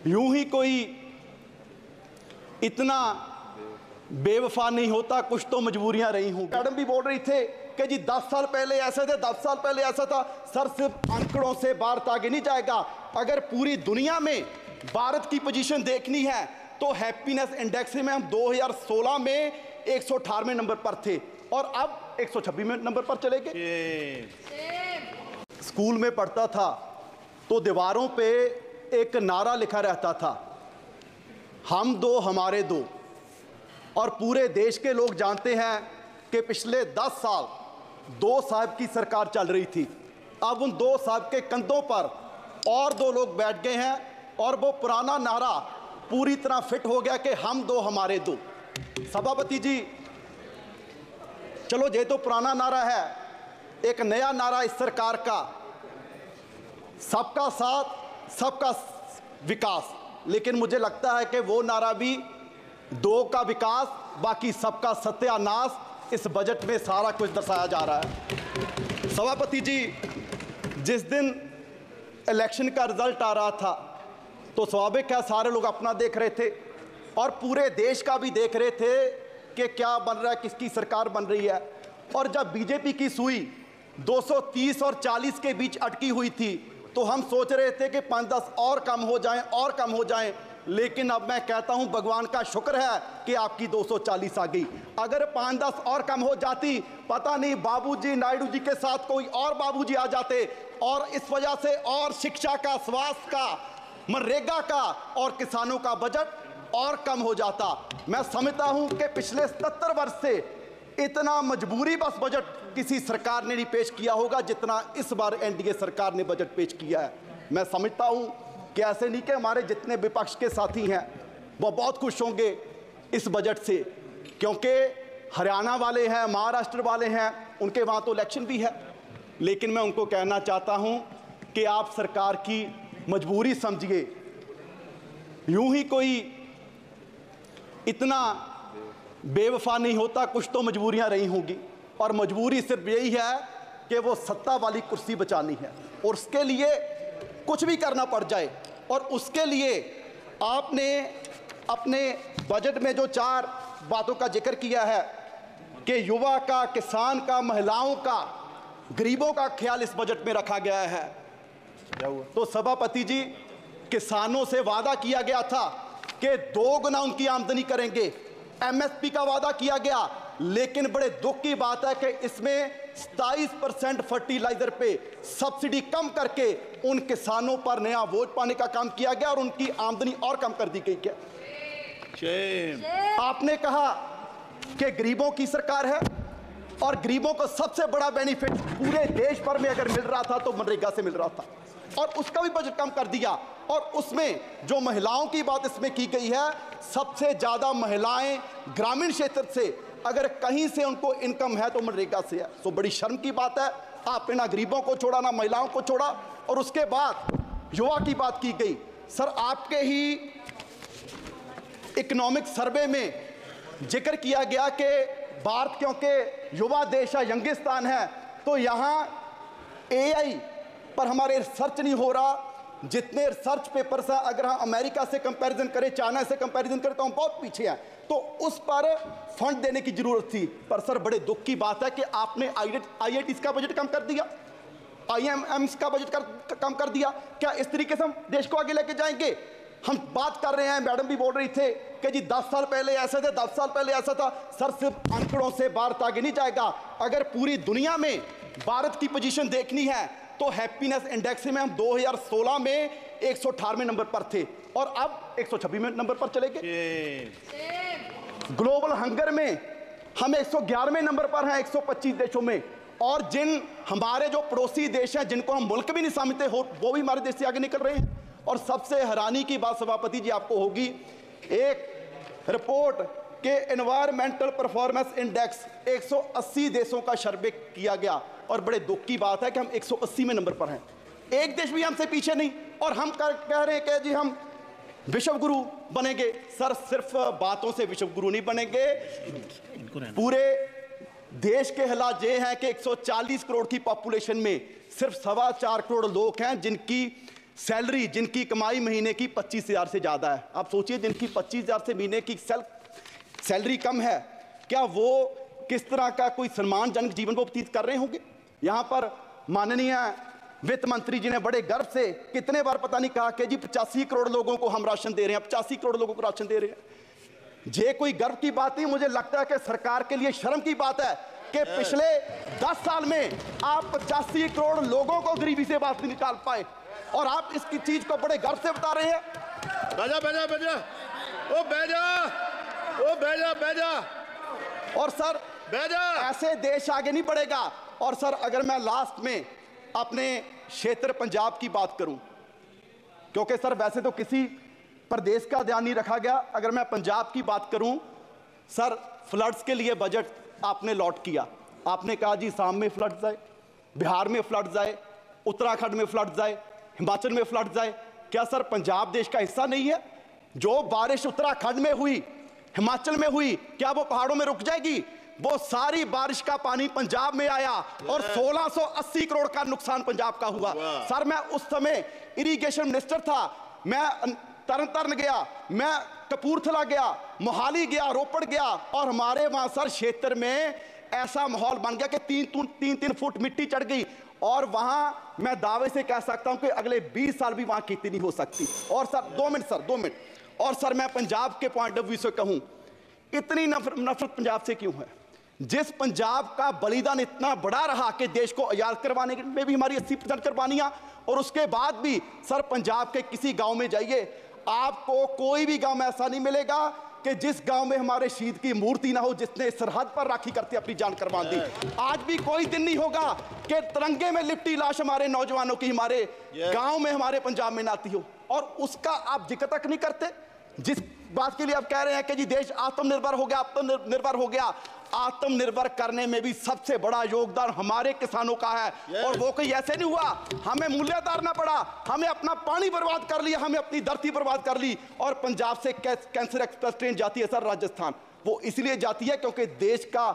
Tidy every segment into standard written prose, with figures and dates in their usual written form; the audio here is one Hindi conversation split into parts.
यूं ही कोई इतना बेवफा नहीं होता, कुछ तो मजबूरियां रही हों। मैडम भी बोल रही थे कि जी 10 साल पहले ऐसे थे, 10 साल पहले ऐसा था। सर, सिर्फ आंकड़ों से भारत आगे नहीं जाएगा। अगर पूरी दुनिया में भारत की पोजीशन देखनी है तो हैप्पीनेस इंडेक्स में हम 2016 में 118वें नंबर पर थे और अब 126वें नंबर पर चले गए। स्कूल में पढ़ता था तो दीवारों पे एक नारा लिखा रहता था, हम दो हमारे दो। और पूरे देश के लोग जानते हैं कि पिछले 10 साल 2 साहब की सरकार चल रही थी। अब उन 2 साहब के कंधों पर और 2 लोग बैठ गए हैं और वो पुराना नारा पूरी तरह फिट हो गया कि हम दो हमारे दो। सभापति जी, चलो ये तो पुराना नारा है, एक नया नारा इस सरकार का, सबका साथ सबका विकास। लेकिन मुझे लगता है कि वो नारा भी 2 का विकास बाकी सबका सत्यानाश इस बजट में सारा कुछ दर्शाया जा रहा है। सभापति जी, जिस दिन इलेक्शन का रिजल्ट आ रहा था तो स्वाभाविक है सारे लोग अपना देख रहे थे और पूरे देश का भी देख रहे थे कि क्या बन रहा है, किसकी सरकार बन रही है। और जब बीजेपी की सुई 230 और 40 के बीच अटकी हुई थी तो हम सोच रहे थे कि 5-10 और कम हो जाएं और कम हो जाएं। लेकिन अब मैं कहता हूं भगवान का शुक्र है कि आपकी 240 आ गई। अगर 5-10 और कम हो जाती, पता नहीं बाबूजी नायडू जी के साथ कोई और बाबूजी आ जाते और इस वजह से और शिक्षा का, स्वास्थ्य का, मनरेगा का और किसानों का बजट और कम हो जाता। मैं समझता हूं कि पिछले 77 वर्ष से इतना मजबूरी बस बजट किसी सरकार ने नहीं पेश किया होगा जितना इस बार एनडीए सरकार ने बजट पेश किया है। मैं समझता हूं कि ऐसे नहीं कि हमारे जितने विपक्ष के साथी हैं वो बहुत खुश होंगे इस बजट से, क्योंकि हरियाणा वाले हैं, महाराष्ट्र वाले हैं, उनके वहाँ तो इलेक्शन भी है। लेकिन मैं उनको कहना चाहता हूँ कि आप सरकार की मजबूरी समझिए। यूं ही कोई इतना बेवफा नहीं होता, कुछ तो मजबूरियां रही होंगी और मजबूरी सिर्फ यही है कि वो सत्ता वाली कुर्सी बचानी है और उसके लिए कुछ भी करना पड़ जाए। और उसके लिए आपने अपने बजट में जो 4 बातों का जिक्र किया है कि युवा का, किसान का, महिलाओं का, गरीबों का ख्याल इस बजट में रखा गया है। तो सभापति जी, किसानों से वादा किया गया था कि 2 गुना उनकी आमदनी करेंगे, एमएसपी का वादा किया गया, लेकिन बड़े दुख की बात है कि इसमें 27% फर्टिलाइजर पे सब्सिडी कम करके उन किसानों पर नया वोट पाने का काम किया गया और उनकी आमदनी और कम कर दी गई। क्या आपने कहा कि गरीबों की सरकार है और गरीबों को सबसे बड़ा बेनिफिट पूरे देश भर में अगर मिल रहा था तो मनरेगा से मिल रहा था और उसका भी बजट कम कर दिया। और उसमें जो महिलाओं की बात इसमें की गई है, सबसे ज्यादा महिलाएं ग्रामीण क्षेत्र से, अगर कहीं से उनको इनकम है तो मनरेगा से है। तो बड़ी शर्म की बात है, आपने ना गरीबों को छोड़ा ना महिलाओं को छोड़ा। और उसके बाद युवा की बात की गई। सर, आपके ही इकोनॉमिक सर्वे में जिक्र किया गया कि भारत क्योंकि युवा देश है, यंगिस्तान है, तो यहाँ एआई पर हमारे रिसर्च नहीं हो रहा। जितने रिसर्च पेपर्स हैं, अगर हम अमेरिका से कंपैरिजन करें, चाइना से कंपैरिजन करें तो हम बहुत पीछे हैं। तो उस पर फंड देने की जरूरत थी। पर सर, बड़े दुख की बात है कि आपने आईआईटीज का बजट कम कर दिया, आईएमएम्स का बजट कम कर दिया। क्या इस तरीके से हम देश को आगे लेके जाएंगे? हम बात कर रहे हैं, मैडम भी बोल रही थे कि जी 10 साल पहले ऐसे थे, 10 साल पहले ऐसा था। सर, सिर्फ आंकड़ों से भारत आगे नहीं जाएगा। अगर पूरी दुनिया में भारत की पोजीशन देखनी है तो हैप्पीनेस इंडेक्स में हम 2016 में 118वें नंबर पर थे और अब 126वें नंबर पर चले गए। ग्लोबल हंगर में हम 111वें नंबर पर हैं 125 देशों में। और जिन हमारे जो पड़ोसी देश हैं, जिनको हम मुल्क भी नहीं समझते हो, वो भी हमारे देश से आगे निकल रहे हैं। और सबसे हैरानी की बात सभापति जी आपको होगी, एक रिपोर्ट के एनवायरमेंटल परफॉर्मेंस इंडेक्स 180 देशों का सर्वे किया गया और बड़े दुख की बात है कि हम 180वें नंबर पर हैं। एक देश भी हमसे पीछे नहीं और हम कह रहे हैं कि जी हम विश्व गुरु बनेंगे। सर, सिर्फ बातों से विश्व गुरु नहीं बनेंगे। पूरे देश के हालात ये हैं कि 140 करोड़ की पॉपुलेशन में सिर्फ 4.25 करोड़ लोग हैं जिनकी सैलरी, जिनकी कमाई महीने की 25,000 से ज़्यादा है, आप सोचिए जिनकी 25,000 से महीने की सैलरी कम है, क्या वो किस तरह का कोई सम्मानजनक जीवन को व्यतीत कर रहे होंगे। यहाँ पर माननीय वित्त मंत्री जी ने बड़े गर्व से कितने बार पता नहीं कहा कि जी 85 करोड़ लोगों को हम राशन दे रहे हैं, 85 करोड़ लोगों को राशन दे रहे हैं। ये कोई गर्व की बात नहीं, मुझे लगता है कि सरकार के लिए शर्म की बात है कि पिछले 10 साल में आप 85 करोड़ लोगों को गरीबी से बाहर निकाल पाए और आप इसकी चीज को बड़े गर्व से बता रहे हैं। बैजा। और सर ऐसे देश आगे नहीं बढ़ेगा। और सर अगर मैं लास्ट में अपने क्षेत्र पंजाब की बात करूं, क्योंकि सर वैसे तो किसी प्रदेश का ध्यान नहीं रखा गया, अगर मैं पंजाब की बात करूं सर, फ्लड्स के लिए बजट आपने लॉट किया। आपने कहा जी असम में फ्लड्स आए, बिहार में फ्लड्स आए, उत्तराखंड में फ्लड्स आए, हिमाचल में फ्लड्स आए। क्या सर पंजाब देश का हिस्सा नहीं है? जो बारिश उत्तराखंड में हुई, हिमाचल में हुई, क्या वो पहाड़ों में रुक जाएगी? वो सारी बारिश का पानी पंजाब में आया और 1680 करोड़ का नुकसान पंजाब का हुआ। सर मैं उस समय इरिगेशन मिनिस्टर था, मैं तरन तारण गया, मैं कपूरथला गया, मोहाली गया, रोपड़ गया और हमारे वहां सर क्षेत्र में ऐसा माहौल बन गया कि 3-3 फुट मिट्टी चढ़ गई और वहां मैं दावे से कह सकता हूं कि अगले 20 साल भी वहां खेती नहीं हो सकती। और सर 2 मिनट और सर मैं पंजाब के पॉइंट ऑफ व्यू से कहूं, इतनी नफरत पंजाब से क्यों है? जिस पंजाब का बलिदान इतना बड़ा रहा कि देश को आजाद करवाने में भी हमारी 80% कुर्बानियां, और उसके बाद भी सर पंजाब के किसी गांव में जाइए, आपको कोई भी गांव में ऐसा नहीं मिलेगा कि जिस गांव में हमारे शहीद की मूर्ति ना हो, जिसने सरहद पर राखी करते अपनी जान कुर्बान दी। आज भी कोई दिन नहीं होगा कि तिरंगे में लिपटी लाश हमारे नौजवानों की हमारे गांव में, हमारे पंजाब में ना आती हो, और उसका आप जिक्र तक नहीं करते। जिस बात के लिए आप कह रहे हैं कि जी देश आत्मनिर्भर हो गया, आत्मनिर्भर हो गया, आत्मनिर्भर करने में भी सबसे बड़ा योगदान हमारे किसानों का है। और वो कोई ऐसे नहीं हुआ, हमें मूल्य उतारना पड़ा, हमें अपना पानी बर्बाद कर लिया, हमें अपनी धरती बर्बाद कर ली। और पंजाब से कैंसर एक्सप्रेस ट्रेन जाती है सर राजस्थान, वो इसलिए जाती है क्योंकि देश का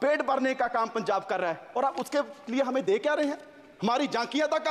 पेट भरने का काम पंजाब कर रहा है। और आप उसके लिए हमें दे क्या रहे हैं? हमारी झांकियां तक